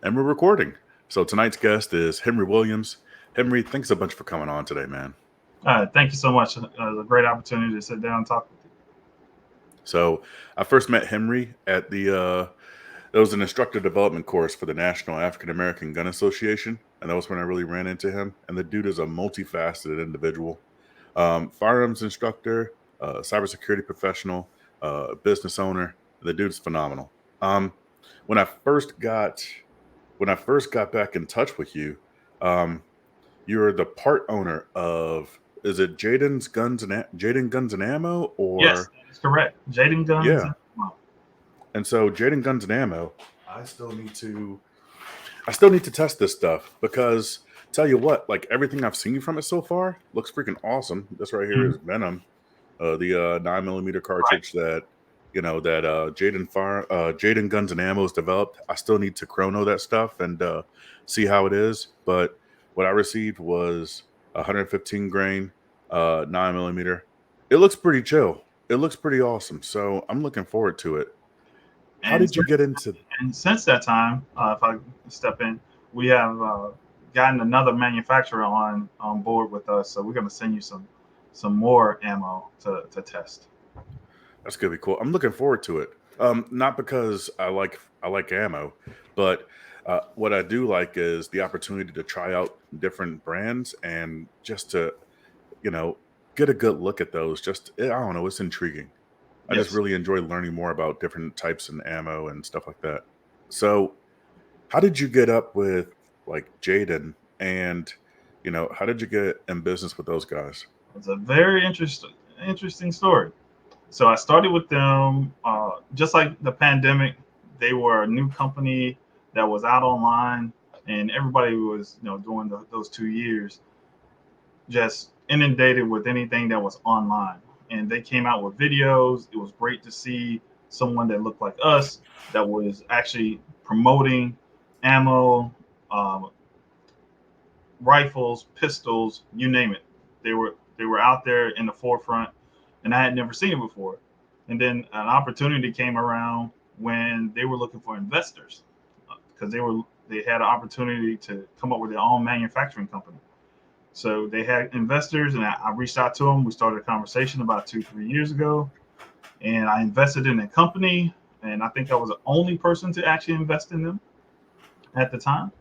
And we're recording. So tonight's guest is Henry Williams. Henry, thanks a bunch for coming on today, man. Thank you so much. It's a great opportunity to sit down and talk with you. So I first met Henry at it was an instructor development course for the National African American Gun Association. And that was when I really ran into him. And the dude is a multifaceted individual. Firearms instructor, cybersecurity professional, business owner. The dude's phenomenal. Um, when I first got when I first got back in touch with you, um, you're the part owner of, is it Jaeden Guns and Ammo, Yes, or that is correct. Jaden Guns. yeah. And so Jaeden Guns and Ammo, I still need to I still need to test this stuff because tell you what, like everything I've seen from it so far looks freaking awesome. This right here is Venom, the 9mm Right. cartridge that Jaeden Guns and Ammo has developed. I still need to chrono that stuff and see how it is. But what I received was 115 grain 9mm. It looks pretty chill. It looks pretty awesome. So I'm looking forward to it. How And did you since, get into? and since that time, if I step in, we have gotten another manufacturer on board with us. So we're going to send you some more ammo to test. That's gonna be cool. I'm looking forward to it. Not because I like ammo, but what I do like is the opportunity to try out different brands and just to you know get a good look at those. I don't know, it's intriguing. I just Yes. really enjoy learning more about different types of ammo and stuff like that. So, how did you get up with like Jaden, and how did you get in business with those guys? It's a very interesting story. So I started with them just like the pandemic. They were a new company that was out online, and everybody was doing those 2 years just inundated with anything that was online. And they came out with videos. It was great to see someone that looked like us that was actually promoting ammo, um, rifles, pistols, you name it. They were out there in the forefront, and I had never seen it before. And then an opportunity came around when they were looking for investors because they had an opportunity to come up with their own manufacturing company. So they had investors, and I reached out to them. We started a conversation about 2 3 years ago, and I invested in a company. And I think I was the only person to actually invest in them at the time.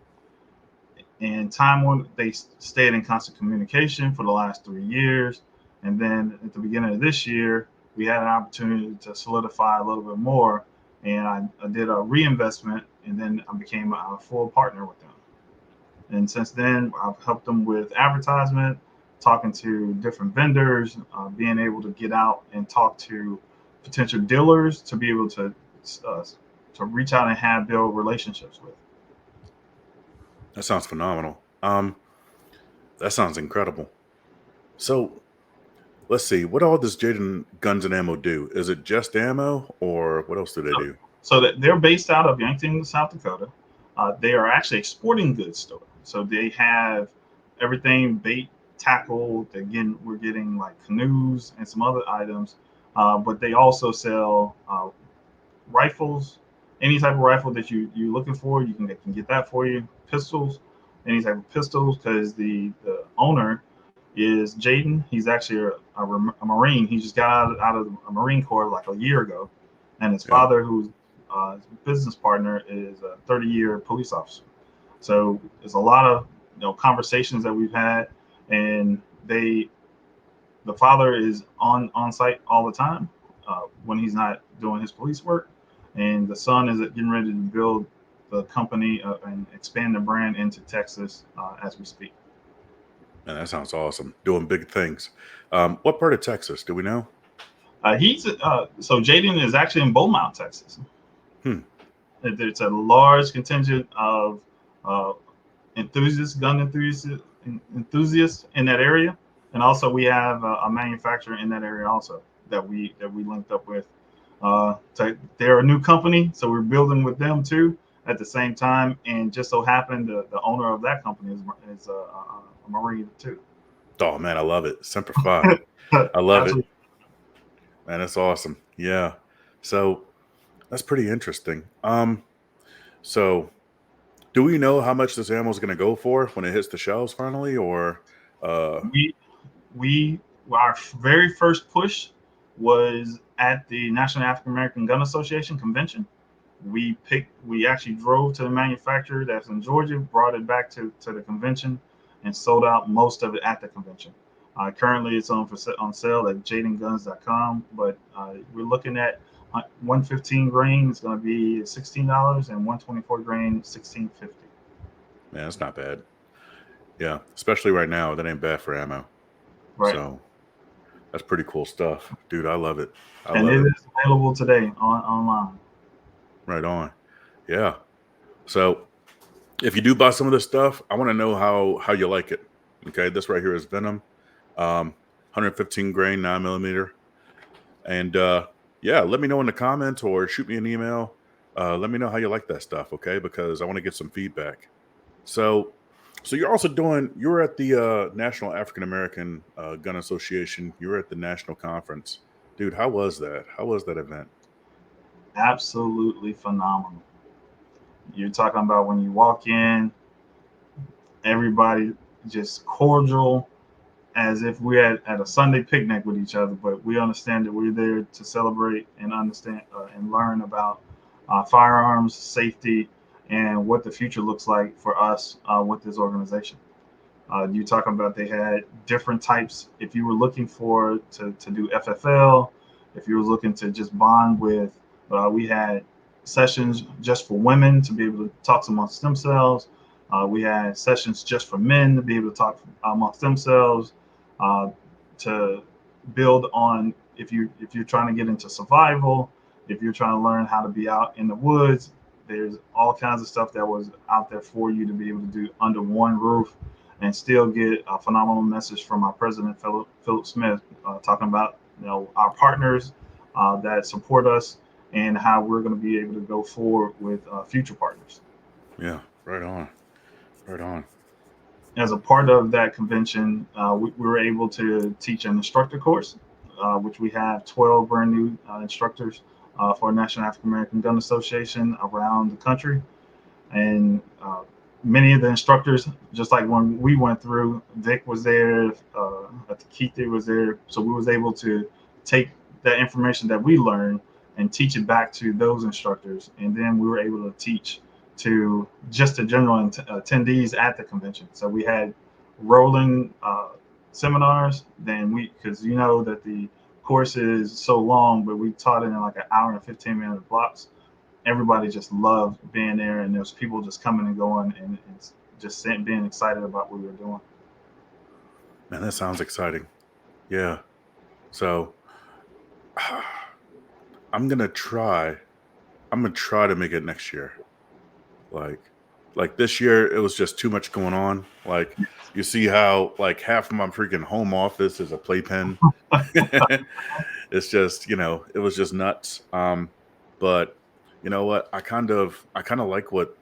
And time when they stayed in constant communication for the last 3 years. And then at the beginning of this year, we had an opportunity to solidify a little bit more. And I did a reinvestment, and then I became a full partner with them. And since then, I've helped them with advertisement, talking to different vendors, being able to get out and talk to potential dealers to be able uh, to reach out and have build relationships with. That sounds phenomenal. That sounds incredible. So let's see. What all does Jaden Guns and Ammo do? Is it just ammo, or what else do they So, do? so that they're based out of Yankton, South Dakota. They are actually a sporting goods store. So they have everything bait, tackle. Again, we're getting like canoes and some other items. But they also sell rifles. Any type of rifle that you're looking for, they can get that for you. Pistols, any type of pistols, because the owner is Jaden. He's actually a Marine. He just got out of a Marine Corps like a year ago, and his Yeah, father, who's his business partner, is a 30-year police officer. So there's a lot of conversations that we've had, and the father is on site all the time when he's not doing his police work, and the son is getting ready to build the company and expand the brand into Texas as we speak. man, that sounds awesome. Doing big things. What part of Texas do we know? He's so Jaden is actually in Beaumont, Texas. Hmm. It's a large contingent of uh, gun enthusiasts in that area, and also we have a manufacturer in that area also that we linked up with. They're a new company, so we're building with them too at the same time. And just so happened the owner of that company is a Marine too. Oh man, I love it. Semper Fi. I love it, Absolutely. man. That's awesome. Yeah. So that's pretty interesting. So Do we know how much this ammo is going to go for when it hits the shelves finally, or We we our very first push was at the National African American Gun Association convention. We actually drove to the manufacturer that's in Georgia, brought it back to the convention, and sold out most of it at the convention. Currently, it's on sale at jadenguns.com, but we're looking at 115 grain is going to be $16, and 124 grain $16.50. man, it's not bad. Yeah, especially right now, that ain't bad for ammo. Right, So that's pretty cool stuff, dude. I love it. I and love it it. is available today online. Right on. Yeah. So if you do buy some of this stuff, I want to know how you like it. Okay, this right here is Venom, 115 grain 9mm, and yeah, let me know in the comments or shoot me an email. Let me know how you like that stuff, okay? Because I want to get some feedback. So, so you're also doing. You were at the National African American Gun Association. You were at the national conference, dude. How was that? How was that event? Absolutely phenomenal. You're talking about when you walk in, everybody just cordial, as if we're at a Sunday picnic with each other, but we understand that we're there to celebrate and understand and learn about firearms, safety, and what the future looks like for us with this organization. You talking about they had different types. If you were looking to do FFL, if you were looking to just bond with, we had sessions just for women to be able to talk amongst themselves. We had sessions just for men to be able to talk amongst themselves, uh, to build on if you're trying to get into survival, if you're trying to learn how to be out in the woods. There's all kinds of stuff that was out there for you to be able to do under one roof and still get a phenomenal message from our president, Philip Smith, talking about our partners that support us and how we're going to be able to go forward with future partners. Yeah, right on, right on. As a part of that convention, we were able to teach an instructor course, which we have 12 brand new instructors for National African American Gun Association around the country. And many of the instructors, just like when we went through, Vic was there, Keith was there, so we was able to take that information that we learned and teach it back to those instructors, and then we were able to teach to just the general attendees at the convention. So we had rolling seminars. Then because you know that the course is so long, but we taught it in like an hour and 15-minute blocks. Everybody just loved being there, and there's people just coming and going, and just being excited about what we were doing. Man, that sounds exciting. Yeah. So I'm gonna try. I'm gonna try to make it next year. Like, like this year, it was just too much going on. Like, you see how like half of my freaking home office is a playpen. It's just, it was just nuts. But you know what? I kind of like what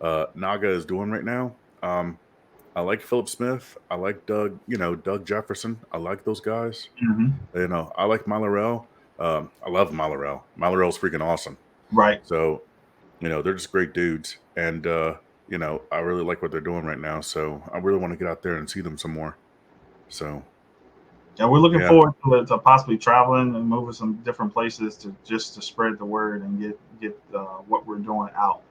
Naga is doing right now. I like Philip Smith. I like Doug. Doug Jefferson. I like those guys. Hmm. I like Malarel. I love Malarel. Malarel's freaking awesome. Right. So, they're just great dudes. And, I really like what they're doing right now. So I really want to get out there and see them some more. So, And we're looking yeah. forward to possibly traveling and moving some different places to just to spread the word and get what we're doing out.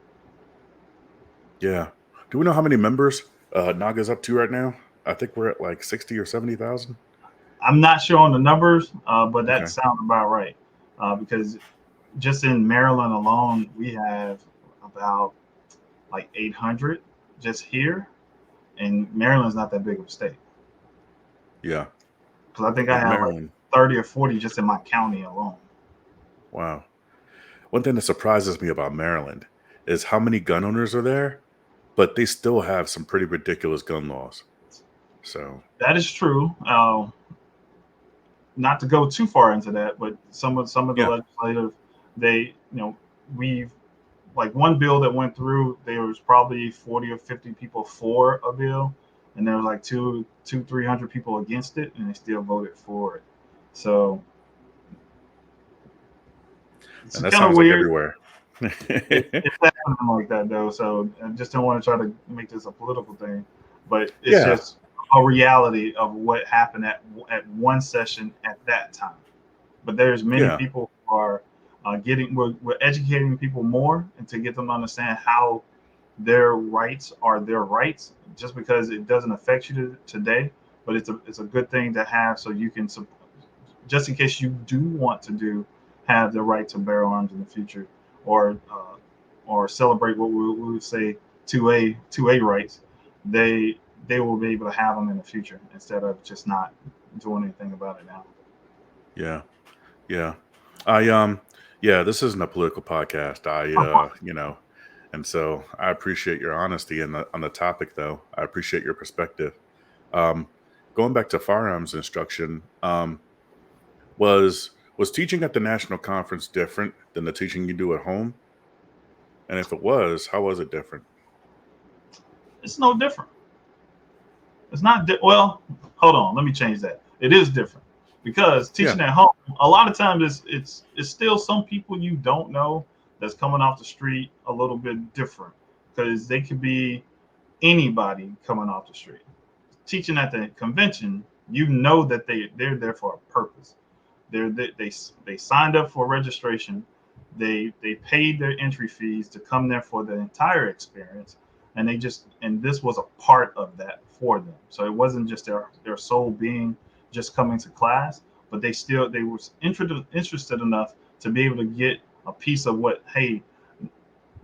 Yeah. Do we know how many members Naga's up to right now? I think we're at like 60 or 70,000. I'm not sure on the numbers, but that Okay. sounds about right. Because just in Maryland alone, we have about like 800 just here, and Maryland's not that big of a state. Yeah. Because I think I Yeah. have like Maryland. 30 or 40 just in my county alone. Wow. One thing that surprises me about Maryland is how many gun owners are there, but they still have some pretty ridiculous gun laws. So, That is true. Not to go too far into that, but some of the yeah. legislative, they we've like one bill that went through, there was probably 40 or 50 people for a bill, and there was like 300 people against it, and they still voted for it. So it's And that kind of sounds like weird. everywhere. It's that something like that though. So I just don't want to try to make this a political thing, but it's Yeah, just a reality of what happened at one session at that time. But there's many yeah, people who are we're educating people more and to get them to understand how their rights are their rights, just because it doesn't affect you today, but it's a good thing to have so you can just in case you do want to have the right to bear arms in the future, or celebrate what we would say 2A rights. They they will be able to have them in the future instead of just not doing anything about it now. yeah, yeah. I yeah, this isn't a political podcast. Of course. And so I appreciate your honesty on the topic though. I appreciate your perspective. Um Going back to firearms instruction, was teaching at the national conference different than the teaching you do at home? And if it was, how was it different? It's no different. It's not well. Hold on, let me change that. It is different because Yeah, teaching at home, a lot of times it's still some people you don't know that's coming off the street a little bit different because they could be anybody coming off the street. Teaching at the convention, you know that they're there for a purpose. They signed up for registration. They paid their entry fees to come there for the entire experience, and this was a part of that for them. So it wasn't just their sole being just coming to class, but they were interested enough to be able to get a piece of what, hey,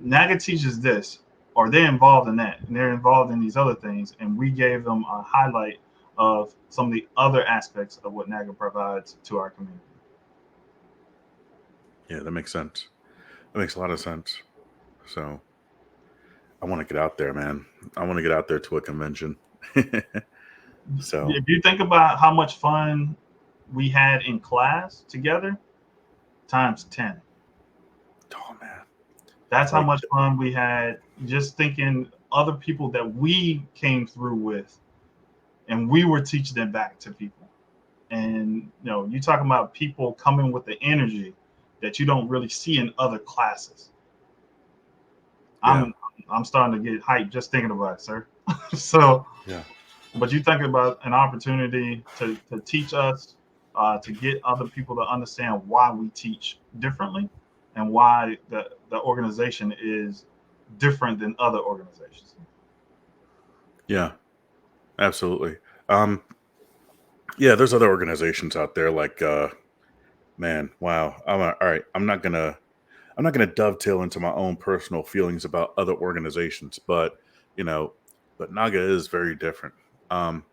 NAGA teaches this, or they're involved in that, and they're involved in these other things, and we gave them a highlight of some of the other aspects of what NAGA provides to our community. yeah, that makes sense. That makes a lot of sense. So I want to get out there, man. I want to get out there to a convention. So, If you think about how much fun we had in class together, times 10. oh man, That's how like, much fun we had just thinking other people that we came through with, and we were teaching them back to people. And you talking about people coming with the energy that you don't really see in other classes. yeah, I'm starting to get hyped just thinking about it, sir. So, yeah, but you think about an opportunity to teach us, to get other people to understand why we teach differently, and why the organization is different than other organizations. yeah, absolutely. Um, yeah, there's other organizations out there like, man, wow. All right. I'm not gonna dovetail into my own personal feelings about other organizations, but you know, but Naga is very different. Um,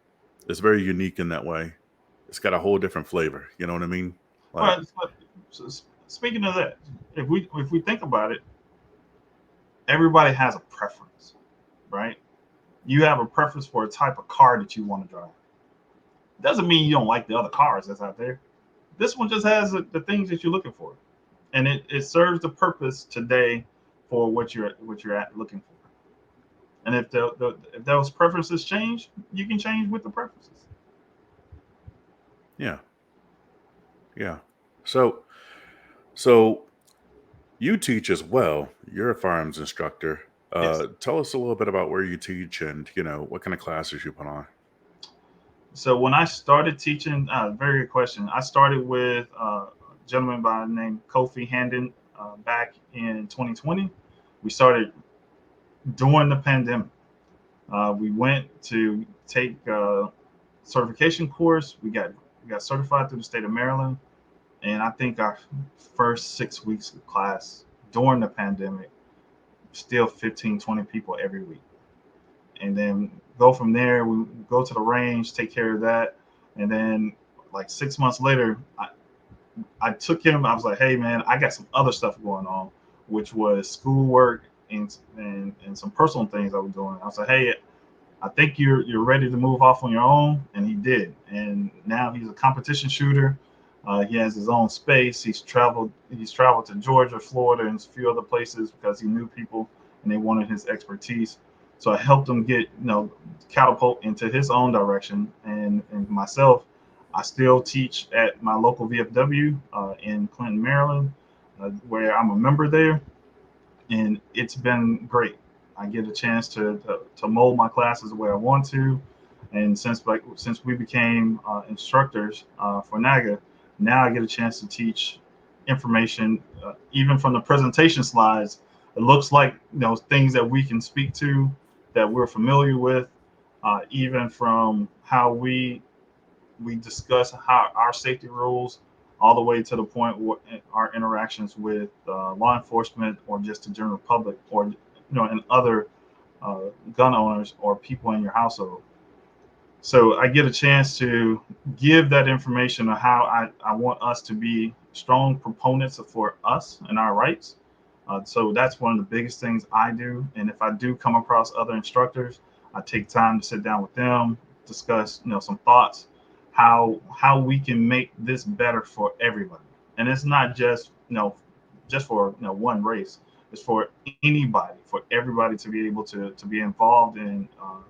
it's very unique in that way. It's got a whole different flavor. You know what I mean? Like, Well, so speaking of that, if we think about it, everybody has a preference, right? You have a preference for a type of car that you want to drive. Doesn't mean you don't like the other cars that's out there. This one just has the things that you're looking for, and it serves the purpose today for what you're looking for. And if those preferences change, you can change with the preferences. yeah, yeah. So, so you teach as well. You're a firearms instructor. Yes. Tell us a little bit about where you teach and what kind of classes you put on. So when I started teaching, very good question. I started with a gentleman by the name Kofi Handon back in 2020. We started during the pandemic. We went to take a certification course. We got certified through the state of Maryland, and I think our first 6 weeks of class during the pandemic, still 15, 20 people every week. And then go from there. We go to the range, take care of that, and then like 6 months later, I took him. I was like, hey man, I got some other stuff going on, which was schoolwork and some personal things I was doing. I was like, hey, I think you're ready to move off on your own, and he did. And now he's a competition shooter. He has his own space. He's traveled to Georgia, Florida, and a few other places because he knew people and they wanted his expertise. So I helped him get catapult into his own direction. And myself, I still teach at my local VFW in Clinton, Maryland, where I'm a member there. and it's been great. I get a chance to mold my classes the way I want to, and since we became instructors for NAAGA, now I get a chance to teach information, even from the presentation slides. It looks like things that we can speak to, that we're familiar with, even from how we discuss how our safety rules, all the way to the point where our interactions with law enforcement or just the general public, or and other uh, gun owners or people in your household. So I get a chance to give that information on how I want us to be strong proponents for us and our rights. So that's one of the biggest things I do. And if I do come across other instructors, I take time to sit down with them, discuss some thoughts, how we can make this better for everybody. And it's not just for one race. It's for anybody, for everybody to be able to be involved in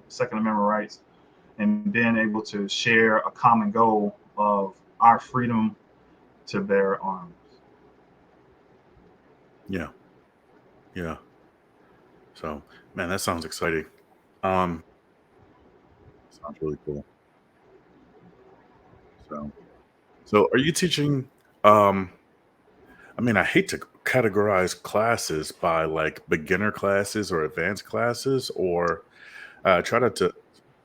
Second Amendment rights, and being able to share a common goal of our freedom to bear arms. Yeah. Yeah. So, man, that sounds exciting. Um, sounds really cool. So, so are you teaching? Um, I mean, I hate to categorize classes by like beginner classes or advanced classes, or try not to.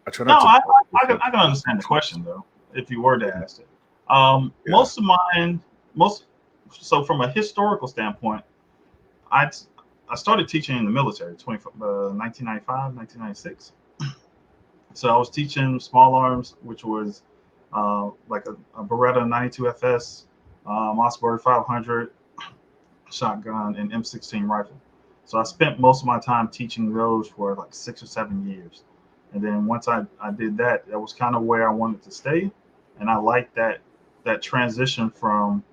I try No, not to I can understand the distinctions. question though, if you were to Yeah. ask it. Yeah. Most of mine, most so from a historical standpoint, I I started teaching in the military, 1995, 1996. So I was teaching small arms, which was like a Beretta 92 FS, Mossberg 500 shotgun, and M16 rifle. So I spent most of my time teaching those for like 6 or 7 years. And then once I did that, that was kind of where I wanted to stay. And I liked that transition from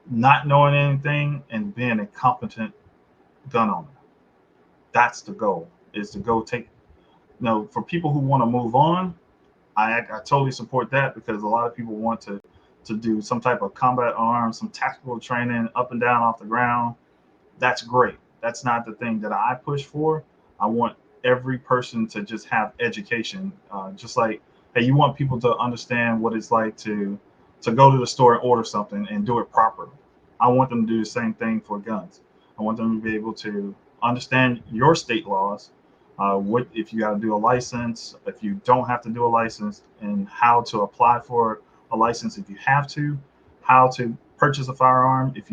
not knowing anything and being a competent gun owner. That's the goal, is to go take, for people who want to move on, I totally support that, because a lot of people want to do some type of combat arms, some tactical training up and down off the ground. That's great. That's not the thing that I push for. I want every person to just have education. Just like, hey, you want people to understand what it's like to go to the store and order something and do it properly. I want them to do the same thing for guns. I want them to be able to understand your state laws. What if you got to do a license? If you don't have to do a license, and how to apply for a license if you have to, how to purchase a firearm if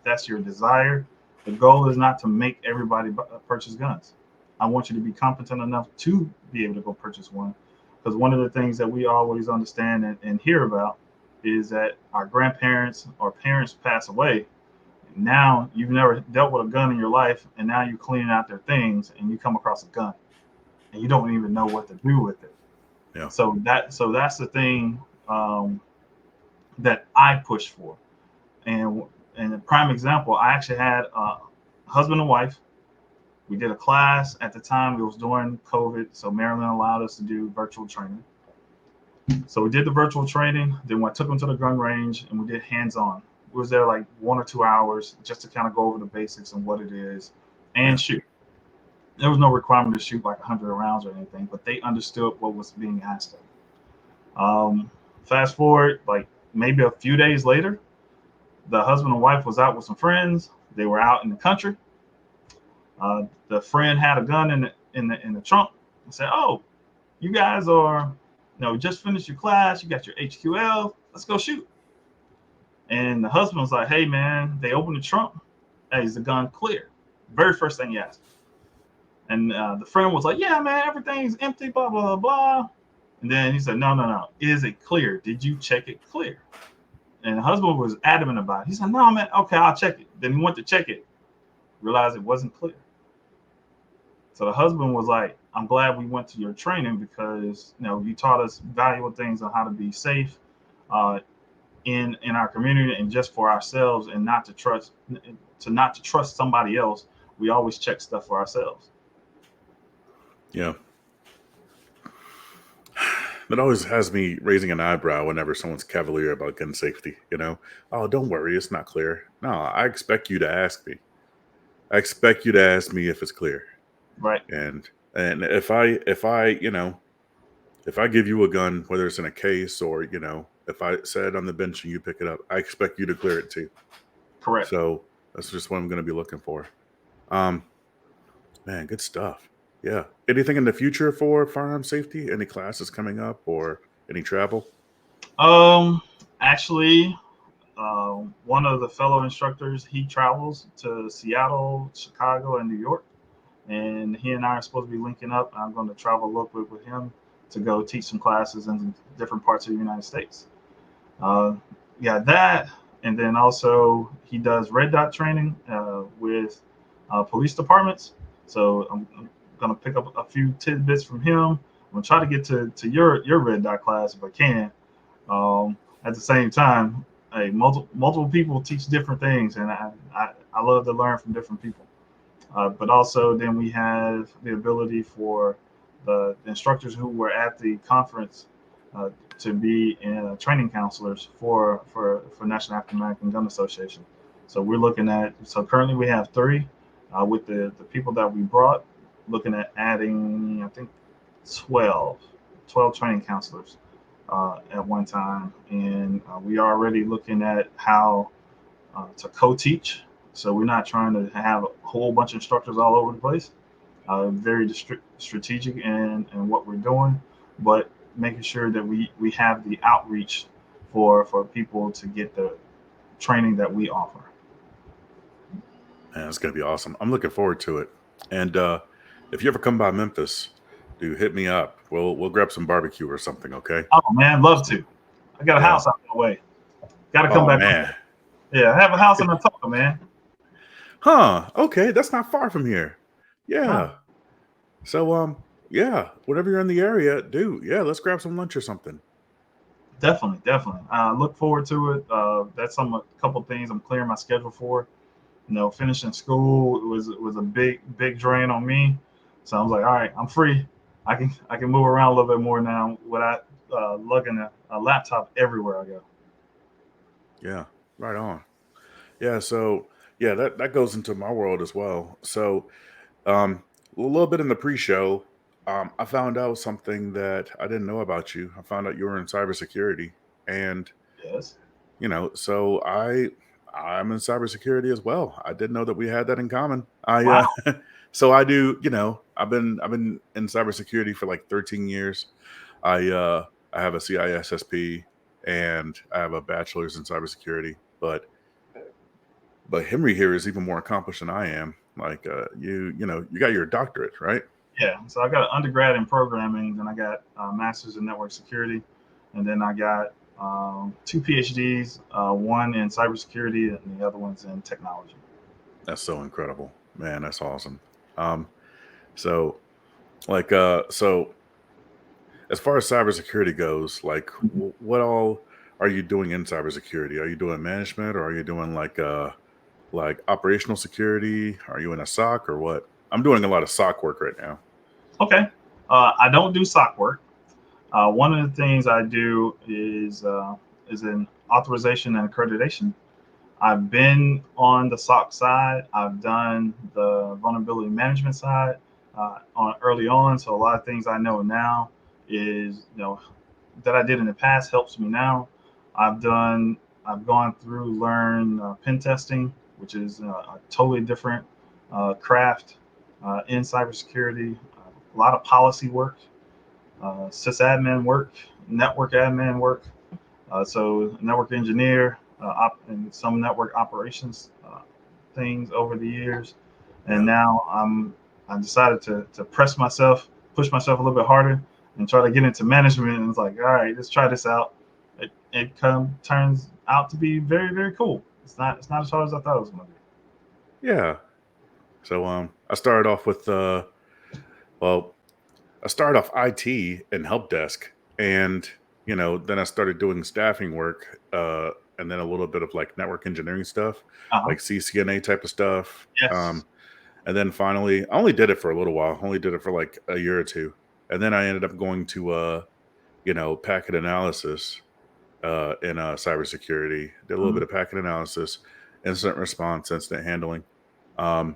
that's your desire. The goal is not to make everybody purchase guns. I want you to be competent enough to be able to go purchase one. Because one of the things that we always understand and hear about is that our grandparents or parents pass away. Now you've never dealt with a gun in your life, and now you're cleaning out their things, and you come across a gun, and you don't even know what to do with it. Yeah. So that's the thing, that I push for. And and a prime example, I actually had a husband and wife. We did a class at the time. It was during COVID, so Maryland allowed us to do virtual training. So we did the virtual training. Then I took them to the gun range and we did hands-on. We was there like 1 or 2 hours just to kind of go over the basics and what it is and Yeah. shoot. There was no requirement to shoot like 100 rounds or anything, but they understood what was being asked of them. Fast forward, like maybe a few days later, the husband and wife was out with some friends. They were out in the country. The friend had a gun in the trunk and said, "Oh, you guys are, just finished your class. You got your HQL. Let's go shoot." And the husband was like, "Hey, man," they opened the trunk. "Hey, is the gun clear?" Very first thing he asked. And the friend was like, "Yeah, man, everything's empty, blah, blah, blah, blah." And then he said, "No, no, no. Is it clear? Did you check it clear?" And the husband was adamant about it. He said, "No, man, okay, I'll check it." Then he went to check it, realized it wasn't clear. So the husband was like, "I'm glad we went to your training, because you taught us valuable things on how to be safe uh, in our community, and just for ourselves, and not to trust somebody else. We always check stuff for ourselves." Yeah. That always has me raising an eyebrow whenever someone's cavalier about gun safety. Oh, don't worry, it's not clear. No, I expect you to ask me. I expect you to ask me if it's clear. Right. And if I if I give you a gun, whether it's in a case or if I set it on the bench and you pick it up, I expect you to clear it too. Correct. So that's just what I'm going to be looking for. Um, Man, good stuff. Yeah. Anything in the future for firearm safety? Any classes coming up or any travel? Um, actually, one of the fellow instructors, he travels to Seattle, Chicago, and New York, and he and I are supposed to be linking up. I'm going to travel a little bit with him to go teach some classes in different parts of the United States. Uh, yeah, that, and then also he does red dot training with police departments. So I'm gonna pick up a few tidbits from him. I'm gonna try to get to your red dot class if I can. At the same time, hey, multiple people teach different things, and I love to learn from different people. But also, then we have the ability for the instructors who were at the conference uh, to be training counselors for National African American Gun Association. So we're looking at so currently we have three with the people that we brought, looking at adding I think 12, 12 training counselors at one time, and we are already looking at how to co-teach. So we're not trying to have a whole bunch of instructors all over the place. Very strategic in what we're doing, but making sure that we have the outreach for people to get the training that we offer. Man, it's gonna be awesome. I'm looking forward to it. And if you ever come by Memphis, do hit me up. We'll grab some barbecue or something, okay? Oh man, love to. I got a Yeah. house out the way. Got to come Oh back. man. Yeah, I have a house in Atoka, man. Huh. Okay, that's not far from here. Uh, Yeah. So yeah, whenever you're in the area, dude, yeah, let's grab some lunch or something. Definitely, definitely. Look forward to it. That's a couple things I'm clearing my schedule for. Finishing school was a big drain on me. So I was like, all right, I'm free. I can move around a little bit more now without lugging a laptop everywhere I go. Yeah, right on. Yeah, so yeah, that goes into my world as well. So a little bit in the pre-show, I found out something that I didn't know about you. I found out you were in cybersecurity, and Yes. so I'm in cybersecurity as well. I didn't know that we had that in common. I Wow. so I do. I've been in cybersecurity for like 13 years. I have a CISSP and I have a bachelor's in cybersecurity, but Henry here is even more accomplished than I am. Like you got your doctorate, right? Yeah. So I got an undergrad in programming, then I got a master's in network security, and then I got two PhDs, one in cybersecurity and the other one's in technology. That's so incredible, man. That's awesome. Um, so so as far as cybersecurity goes, like what all are you doing in cybersecurity? Are you doing management or are you doing like operational security? Are you in a SOC or what? I'm doing a lot of SOC work right now. Okay. I don't do SOC work. One of the things I do is in authorization and accreditation. I've been on the SOC side. I've done the vulnerability management side on early on. So a lot of things I know now is that I did in the past helps me now. I've done. I've gone through learn pen testing, which is a totally different craft in cybersecurity. A lot of policy work, sysadmin work, network admin work. So network engineer and some network operations things over the years, and Yeah. now I decided to push myself a little bit harder, and try to get into management. And it's like, all right, let's try this out. It turns out to be very very cool. It's not as hard as I thought it was going to be. Yeah. So I started off with well, I started off IT and help desk, and then I started doing staffing work, and then a little bit of like network engineering stuff, Uh-huh. like CCNA type of stuff. Yes. And then finally, I only did it for a little while. Only did it for like a year or two, and then I ended up going to packet analysis in cybersecurity. Did a little bit Mhm. of packet analysis, incident response, incident handling. Um,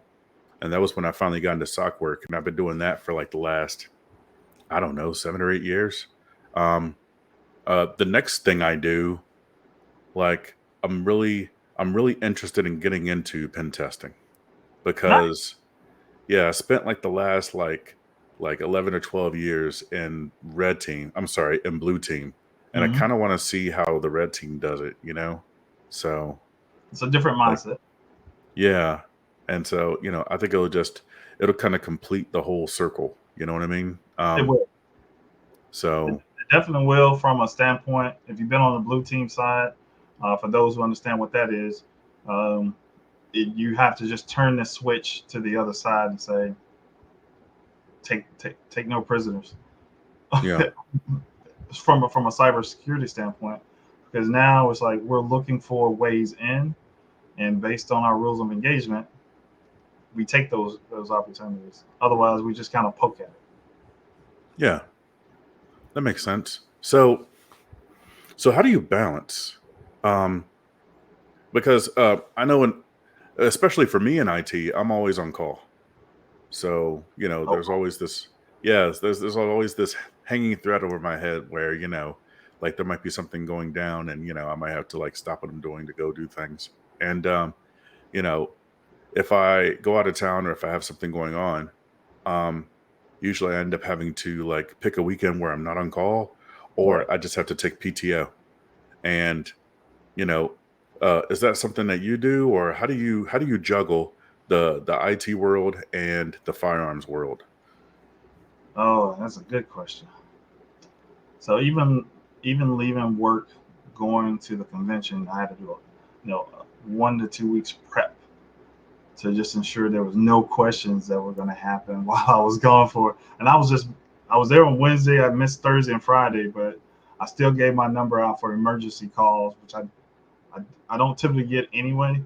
and that was when I finally got into sock work, and I've been doing that for like the last, I don't know, 7 or 8 years. Um, the next thing I do, like, I'm really interested in getting into pen testing Nice. because, yeah, I spent like the last like 11 or 12 years in red team. I'm sorry, in blue team, and I Hmm. kind of want to see how the red team does it, you know. So It's a different like, mindset. yeah, and so I think it'll kind of complete the whole circle. You know what I mean? It will. So It definitely will from a standpoint. If you've been on the blue team side, for those who understand what that is, um, you have to just turn the switch to the other side and say, take no prisoners. yeah, From a cybersecurity standpoint, because now it's like we're looking for ways in, and based on our rules of engagement, we take those opportunities. Otherwise, we just kind of poke at it. yeah, that makes sense. So how do you balance? Um, because I know, especially for me in IT, I'm always on call. So there's Oh, always this, yes, there's always this hanging thread over my head where like there might be something going down, and I might have to like stop what I'm doing to go do things. And you know, if I go out of town or if I have something going on, um, usually I end up having to like pick a weekend where I'm not on call, right. or I just have to take PTO. And you know, is that something that you do, or how do you juggle the IT world and the firearms world? Oh, that's a good question. So even leaving work, going to the convention, I had to do a 1 to 2 weeks prep to just ensure there was no questions that were going to happen while I was gone for it. And I was there on Wednesday. I missed Thursday and Friday, but I still gave my number out for emergency calls, which I don't typically get anyway,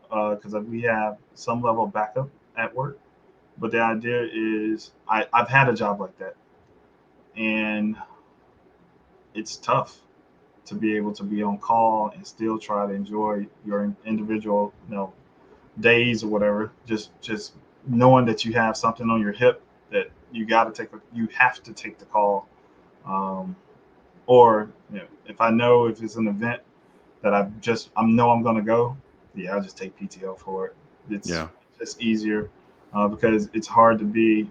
because we have some level of backup at work. But the idea is I've had a job like that, and it's tough to be able to be on call and still try to enjoy your individual, days or whatever. Just knowing that you have something on your hip that you have to take the call. Um, or if I know if it's an event that I know I'm gonna go, yeah, I'll just take PTO for it. It's Yeah, just easier, because it's hard to be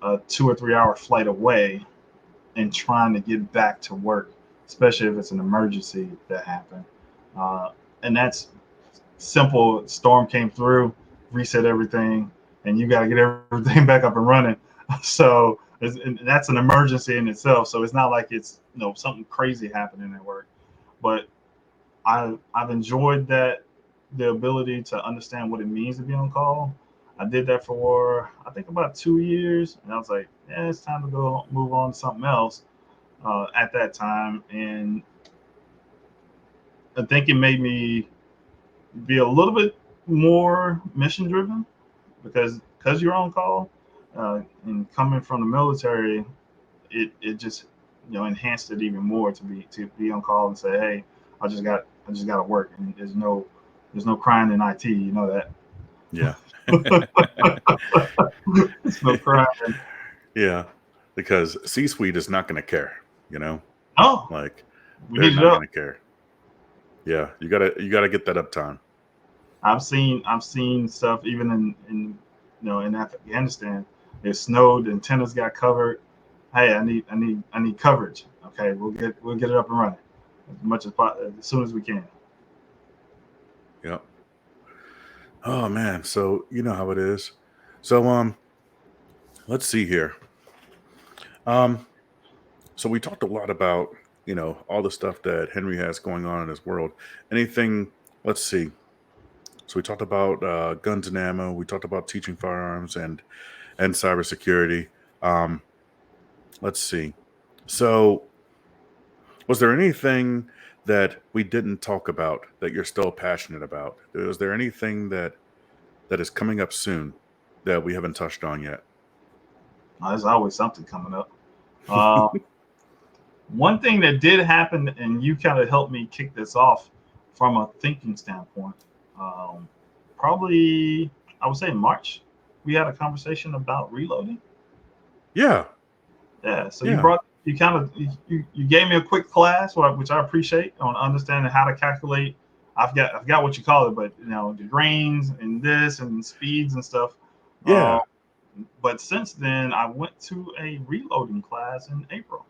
a 2 or 3 hour flight away and trying to get back to work, especially if it's an emergency that happened. Uh, and that's simple. Storm came through, reset everything, and you got to get everything back up and running. So and that's an emergency in itself. So it's not like it's something crazy happening at work. But I've enjoyed that, the ability to understand what it means to be on call. I did that for I think about 2 years, and I was like, yeah, it's time to go move on to something else. At that time, and I think it made me be a little bit more mission driven because you're on call, and coming from the military, it just enhanced it even more to be on call and say, hey, I just got to work, and there's no crying in IT, you know that. yeah, There's no crying. yeah. Because C-suite is not going to care. Oh, Like we they're heat it not up. going to care. Yeah, you gotta get that uptime. I've seen stuff even in Afghanistan. It snowed, antennas got covered. Hey, I need coverage. Okay, we'll get it up and running as soon as we can. Yep. Oh man, so you know how it is. So let's see here. Um, so we talked a lot about all the stuff that Henry has going on in his world. Anything? Let's see. So we talked about guns and ammo. We talked about teaching firearms and cybersecurity. Um, let's see. So was there anything that we didn't talk about that you're still passionate about? Is there anything that is coming up soon that we haven't touched on yet? There's always something coming up. Uh, One thing that did happen, and you kind of helped me kick this off from a thinking standpoint. Probably I would say in March, we had a conversation about reloading. Yeah, Yeah. So yeah, you kind of you gave me a quick class, which I appreciate on understanding how to calculate. I've got what you call it, but the grains and this and speeds and stuff. Uh, yeah. but since then, I went to a reloading class in April.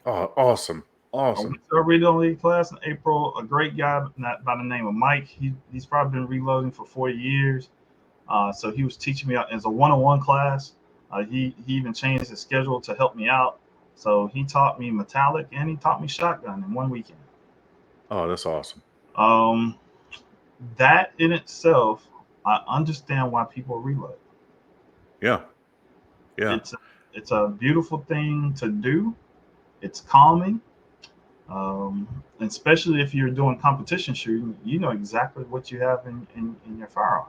Oh, awesome, I went awesome. to a reloading class in April. A great guy by the name of Mike. He's probably been reloading for 40 years. So he was teaching me as a one-on-one class. He even changed his schedule to help me out. So he taught me metallic and he taught me shotgun in one weekend. Oh, that's awesome. Um, that in itself, I understand why people reload. Yeah, yeah, It's a, it's a beautiful thing to do. It's calming, um, especially if you're doing competition shooting. You know exactly what you have in your firearm.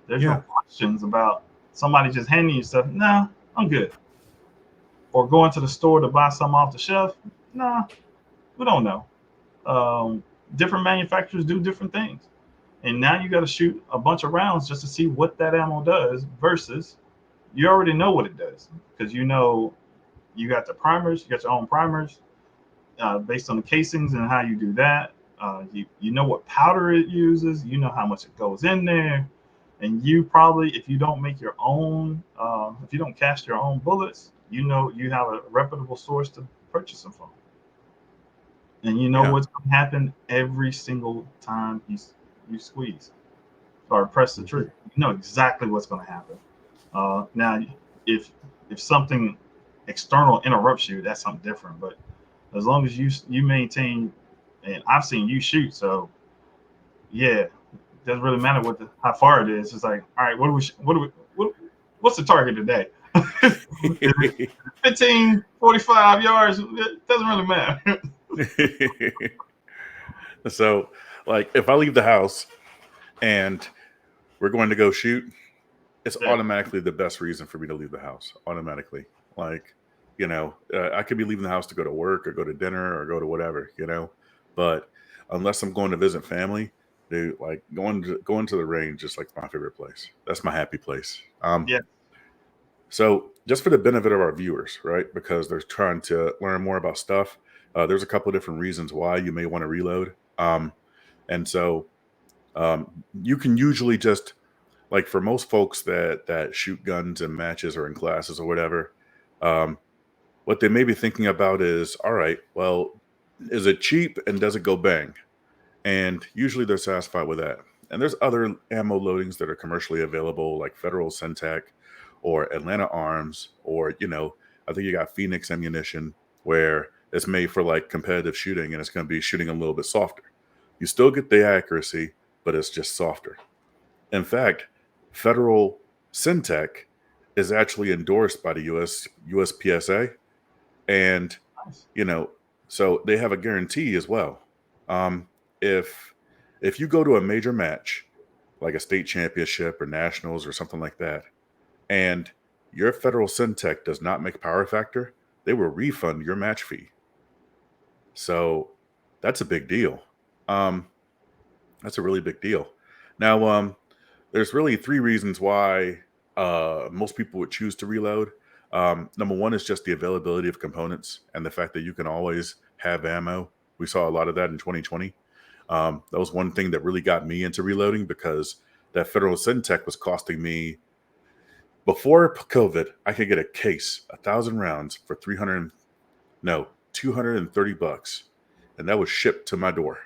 There's no yeah, questions about somebody just handing you stuff. Nah, I'm good. Or going to the store to buy something off the shelf. Nah, we don't know. Um, Different manufacturers do different things. And now you got to shoot a bunch of rounds just to see what that ammo does versus you already know what it does because you got the primers, you got your own primers based on the casings and how you do that. You know what powder it uses, you know how much it goes in there, and you probably, if you don't make your own, if you don't cast your own bullets, you have a reputable source to purchase them from, and you know yeah, what's going to happen every single time you squeeze or press the mhm, trigger. You know exactly what's going to happen. Now, if if something external interrupts you, that's something different. But as long as you maintain, and I've seen you shoot, so yeah, it doesn't really matter how far it is. It's like, all right, what's the target today? Is it 15, 45 yards? It doesn't really matter. So, like, if I leave the house and we're going to go shoot, it's Yeah, automatically the best reason for me to leave the house. Automatically, like, I could be leaving the house to go to work or go to dinner or go to whatever. But unless I'm going to visit family, dude, like going to the range is like my favorite place. That's my happy place. yeah, So, just for the benefit of our viewers, right? Because they're trying to learn more about stuff. There's a couple of different reasons why you may want to reload. And so you can usually just like for most folks that shoot guns and matches or in classes or whatever, um, what they may be thinking about is, all right, well, is it cheap and does it go bang? And usually they're satisfied with that. And there's other ammo loadings that are commercially available, like Federal Syntech or Atlanta Arms, or I think you got Phoenix Ammunition, where it's made for like competitive shooting and it's going to be shooting a little bit softer. You still get the accuracy, but it's just softer. In fact, Federal Syntech is actually endorsed by the USPSA, and nice. you know, so they have a guarantee as well. If if you go to a major match, like a state championship or nationals or something like that, and your Federal Syntech does not make power factor, they will refund your match fee. So that's a big deal. Um, that's a really big deal. Now, there's really three reasons why most people would choose to reload. Number one is just the availability of components and the fact that you can always have ammo. We saw a lot of that in 2020. That was one thing that really got me into reloading because that Federal Syntech was costing me before COVID. I could get a case, 1,000 rounds for 300, no, $230, and that was shipped to my door.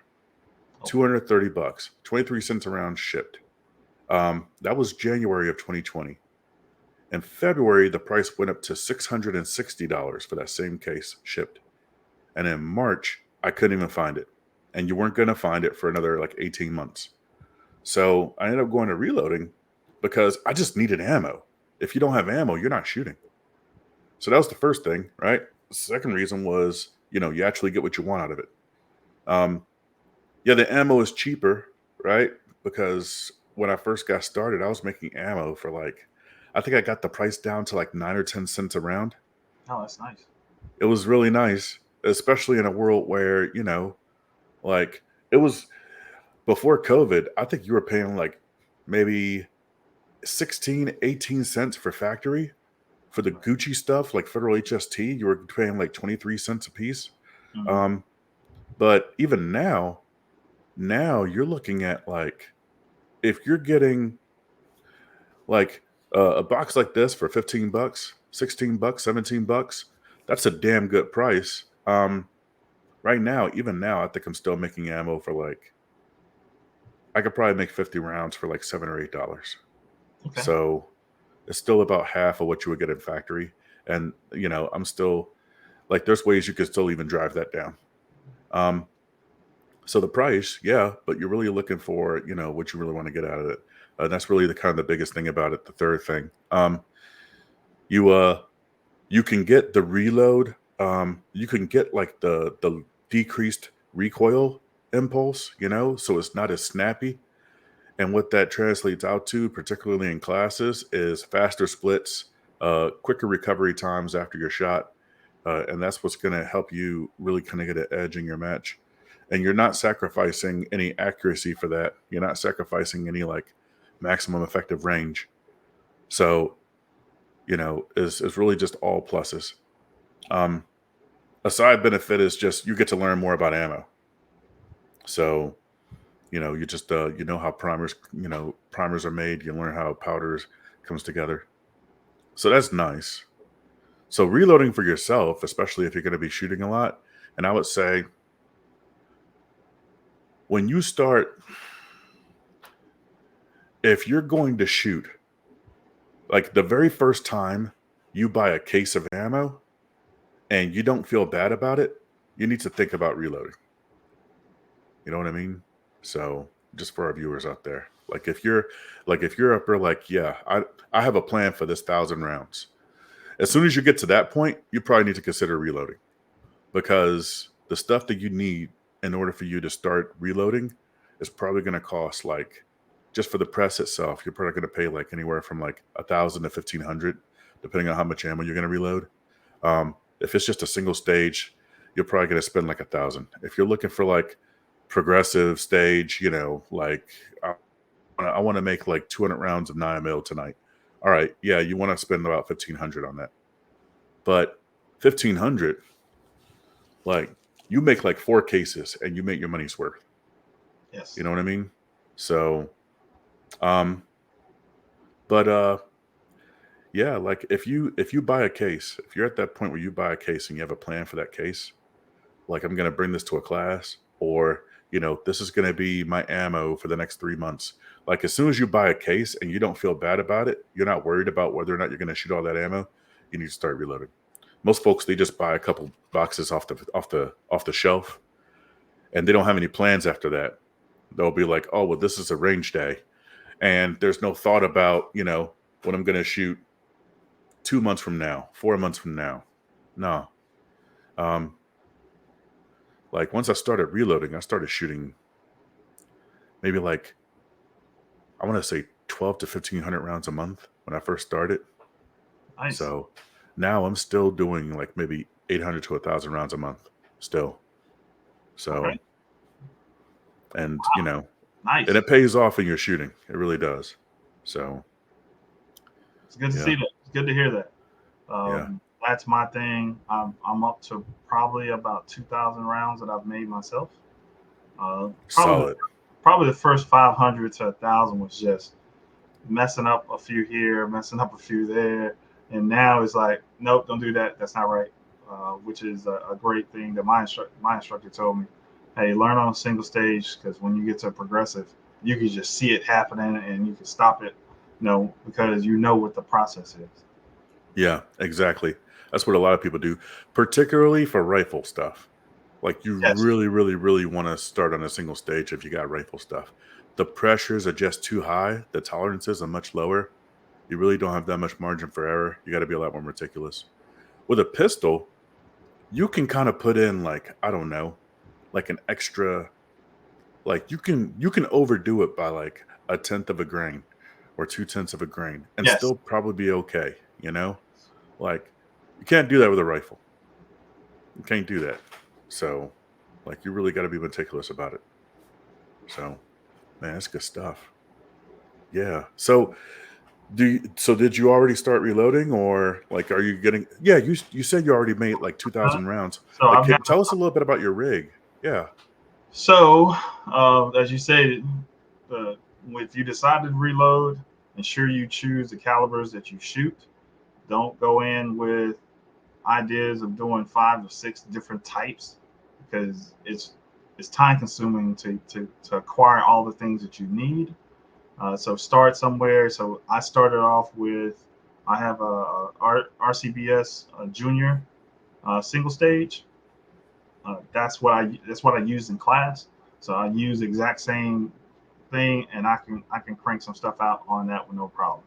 Oh, $230, 23 cents a round shipped. That was January of 2020. In February, the price went up to $660 for that same case shipped. And in March, I couldn't even find it. And you weren't going to find it for another like 18 months. So I ended up going to reloading because I just needed ammo. If you don't have ammo, you're not shooting. So that was the first thing, right? The second reason was, you actually get what you want out of it. Um, yeah, the ammo is cheaper, right? Because when I first got started, I was making ammo for like, I think I got the price down to like 9 or 10 cents a round. oh, that's nice. It was really nice, especially in a world where, like it was before COVID. I think you were paying like maybe 16, 18 cents for factory. For the Gucci stuff, like Federal HST, you were paying like 23 cents a piece. Mhm. Um, but even now you're looking at like, if you're getting like a box like this for 15 bucks, 16 bucks, 17 bucks, that's a damn good price. Right now, even now, I think I'm still making ammo for like, I could probably make 50 rounds for like $7 or $8. Okay. So it's still about half of what you would get in factory. And, I'm still like, there's ways you could still even drive that down. Um, so the price, yeah, but you're really looking for, what you really want to get out of it. That's really the kind of the biggest thing about it. The third thing, you you can get the reload. You can get like the decreased recoil impulse, so it's not as snappy. And what that translates out to, particularly in classes, is faster splits, quicker recovery times after your shot. And that's what's going to help you really kind of get an edge in your match. And you're not sacrificing any accuracy for that. You're not sacrificing any like maximum effective range. So, is really just all pluses. Um, a side benefit is just you get to learn more about ammo. So, you just you know how primers are made. You learn how powders comes together. So that's nice. So reloading for yourself, especially if you're going to be shooting a lot, and I would say when you start, if you're going to shoot, like the very first time you buy a case of ammo and you don't feel bad about it, you need to think about reloading. You know what I mean? So just for our viewers out there, if you're up there like, yeah, I have a plan for this 1,000 rounds. As soon as you get to that point, you probably need to consider reloading, because the stuff that you need in order for you to start reloading is probably going to cost like, just for the press itself, you're probably going to pay like anywhere from like 1,000 to 1,500, depending on how much ammo you're going to reload. If it's just a single stage, you're probably going to spend like 1,000. If you're looking for like progressive stage, like I want to make like 200 rounds of 9mm tonight. All right, yeah, you want to spend about 1,500 on that, but 1,500, like you make like 4 cases and you make your money's worth. Yes. You know what I mean? So, um, but yeah, like if you buy a case, if you're at that point where you buy a case and you have a plan for that case, like I'm gonna bring this to a class, or this is gonna be my ammo for the next 3 months. Like as soon as you buy a case and you don't feel bad about it, you're not worried about whether or not you're gonna shoot all that ammo. You need to start reloading. Most folks, they just buy a couple boxes off the shelf, and they don't have any plans after that. They'll be like, oh well, this is a range day, and there's no thought about what I'm gonna shoot 2 months from now, 4 months from now. No. Um, like once I started reloading, I started shooting maybe like, I want to say 12 to 1,500 rounds a month when I first started. Nice. So now I'm still doing like maybe 800 to 1,000 rounds a month still. So, Okay. and and Nice. it pays off in your shooting. It really does. So It's good to yeah, see that. It's good to hear that. yeah, That's my thing. I'm up to probably about 2,000 rounds that I've made myself. Uh, probably solid. probably the first 500 to 1,000 was just messing up a few here, messing up a few there, and now it's like, nope, don't do that. That's not right. Which is a great thing that my instructor told me. Hey, learn on a single stage, because when you get to progressive, you can just see it happening and you can stop it. Because you know what the process is. Yeah, exactly. That's what a lot of people do, particularly for rifle stuff. Like you Yes. really, really, really want to start on a single stage if you got rifle stuff. The pressures are just too high. The tolerances are much lower. You really don't have that much margin for error. You got to be a lot more meticulous. With a pistol, you can kind of put in like, I don't know, like an extra, like you can overdo it by like a tenth of a grain or 2/10 of a grain and Yes. still probably be okay. Like you can't do that with a rifle. You can't do that. So like you really got to be meticulous about it. So man, that's good stuff. Yeah. So So did you already start reloading, or like are you getting? Yeah, you said you already made like Uh, 2,000 rounds. So Like, I've got tell us a little bit about your rig. Yeah, so as you say, uh, if you decide to reload, ensure you choose the calibers that you shoot. Don't go in with ideas of doing 5 or 6 different types because it's time consuming to acquire all the things that you need. So start somewhere. So I started off with I have a RCBS Junior single stage. That's what I use in class. So I use the exact same thing, and I can crank some stuff out on that with no problem.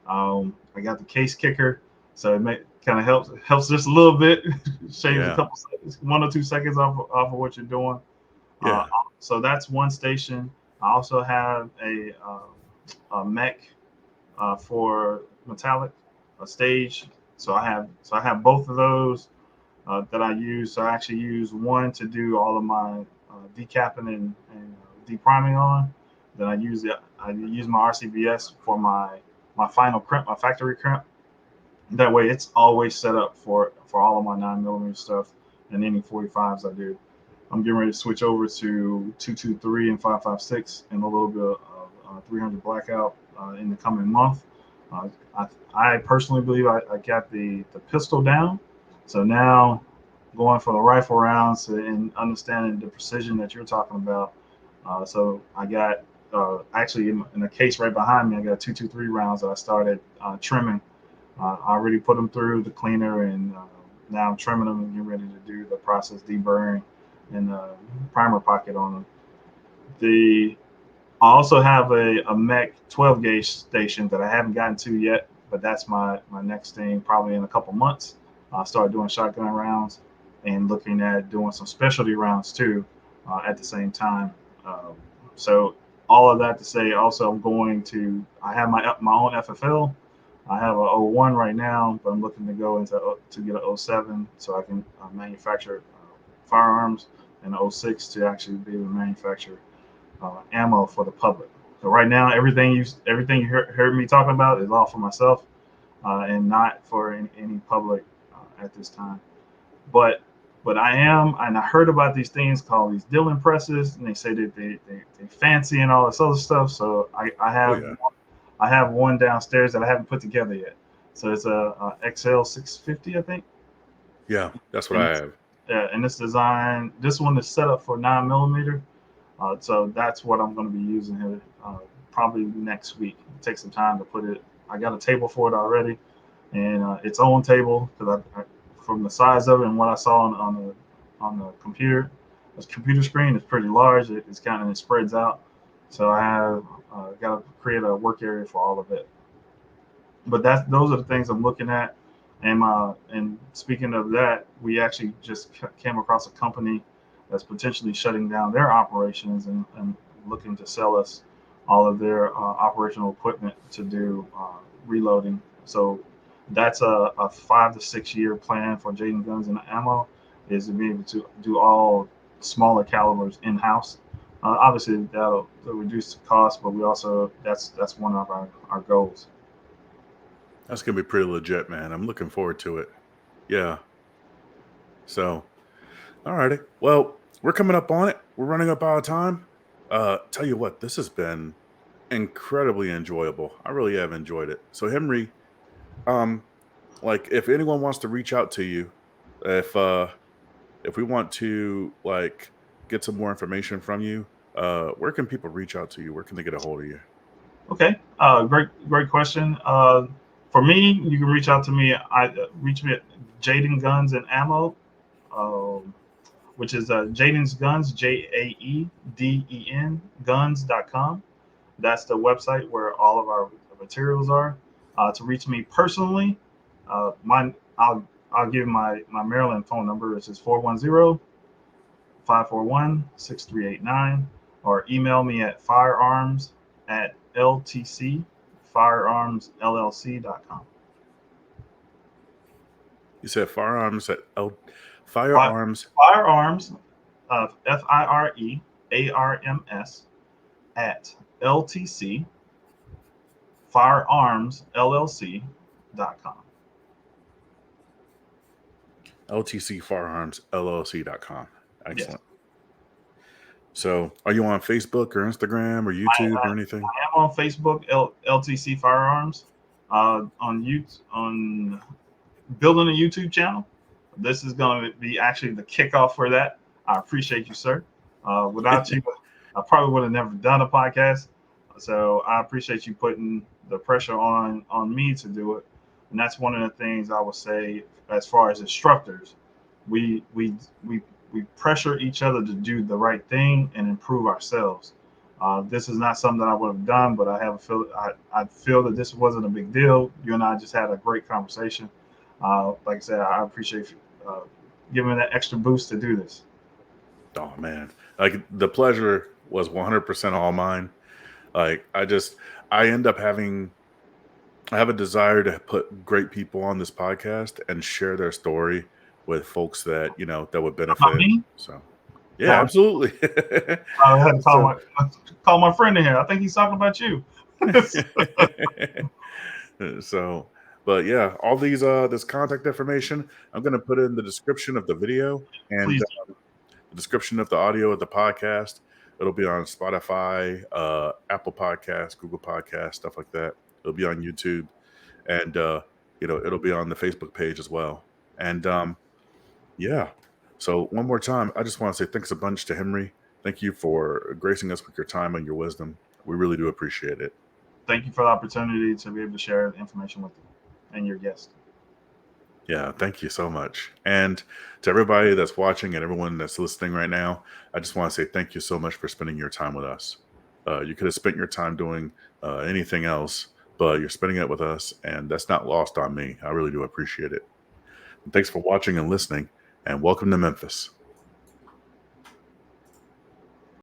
I got the case kicker, so it kind of helps just a little bit, shaves a yeah, couple seconds, 1 or 2 seconds off of what you're doing. Uh, yeah. so that's one station. I also have a mech for metallic, a stage. So I have both of those that I use. So I actually use one to do all of my decapping and depriming on. Then I use my RCBS for my final crimp, my factory crimp. That way, it's always set up for all of my 9mm stuff and any 45s I do. I'm getting ready to switch over to 223 and 556 and a little bit of 300 blackout in the coming month. Uh, I, I personally believe I got the pistol down. So now going for the rifle rounds and understanding the precision that you're talking about. So I got actually in the case right behind me, I got 223 rounds that I started trimming. I already put them through the cleaner, and now I'm trimming them and getting ready to do the process deburring and primer pocket on them. The I also have a Mech 12 gauge station that I haven't gotten to yet, but that's my next thing. Probably in a couple months, I'll start doing shotgun rounds and looking at doing some specialty rounds too at the same time. Um, so all of that to say, also I'm going to I have my own FFL. I have a O1 right now, but I'm looking to go into to get an O7 so I can manufacture firearms, and O6 to actually be able to manufacture ammo for the public. So right now, everything you heard me talking about is all for myself and not for any public at this time. But I am, and I heard about these things called these Dylan presses, and they say that they fancy and all this other stuff. So I Oh have yeah, I have one downstairs that I haven't put together yet. So it's a XL 650, I think, yeah. That's what and I it's have. and this design, this one is set up for 9mm. So that's what I'm going to be using here probably next week. Take some time to put it. I got a table for it already, and its own table because from the size of it and what I saw on the computer screen is pretty large. It's kind of it spreads out. So I have got to create a work area for all of it. But those are the things I'm looking at. And speaking of that, we actually just came across a company that's potentially shutting down their operations and looking to sell us all of their operational equipment to do reloading. So that's a 5 to 6 year plan for Jaeden Guns and Ammo is to be able to do all smaller calibers in house. Obviously, that'll reduce the cost, but we also that's one of our goals. That's gonna be pretty legit, man. I'm looking forward to it. Yeah. So, alrighty. Well, we're coming up on it. We're running up out of time. Tell you what, this has been incredibly enjoyable. I really have enjoyed it. So, Henry, um, like if anyone wants to reach out to you, if uh if we want to like get some more information from you, where can people reach out to you? Where can they get a hold of you? Okay, great question. For me, you can reach out to me. Reach me at Jaeden Guns and Ammo, um, which is Jaden's Guns, JAEDEN Guns.com. That's the website where all of our materials are. To reach me personally, mine I'll give my Maryland phone number. It's just 410-541-6389, or email me at firearms at ltcfirearmsllc.com. You said firearms at Fi- firearms. Firearms, FIREARMS at LTC firearmsllc.com. LTCfirearmsllc.com. Yes, Excellent. So, are you on Facebook or Instagram or I, YouTube or I, anything? I am on Facebook, LTC Firearms, on YouTube, on building a YouTube channel. This is going to be actually the kickoff for that. I appreciate you, sir. Without you, I probably would have never done a podcast. So I appreciate you putting the pressure on me to do it. And that's one of the things I would say as far as instructors, we we we we pressure each other to do the right thing and improve ourselves. This is not something that I would have done, but I feel that this wasn't a big deal. You and I just had a great conversation. Like I said, I appreciate uh, giving me that extra boost to do this. Oh man, like the pleasure was 100% all mine. Like I end up I have a desire to put great people on this podcast and share their story with folks that, that would About benefit. me, So, yeah, absolutely. I had to So, call my friend in here. I think he's talking about you. so, but yeah, all this contact information, I'm going to put in the description of the video and Please, the description of the audio of the podcast. It'll be on Spotify, Apple Podcasts, Google Podcasts, stuff like that. It'll be on YouTube, and it'll be on the Facebook page as well. And yeah, so one more time, I just want to say thanks a bunch to Henry. Thank you for gracing us with your time and your wisdom. We really do appreciate it. thank you for the opportunity to be able to share the information with you and your guest. Yeah, thank you so much. And to everybody that's watching and everyone that's listening right now, I just want to say thank you so much for spending your time with us. You could have spent your time doing anything else, but you're spending it with us, and that's not lost on me. I really do appreciate it. And thanks for watching and listening, and welcome to Memphis.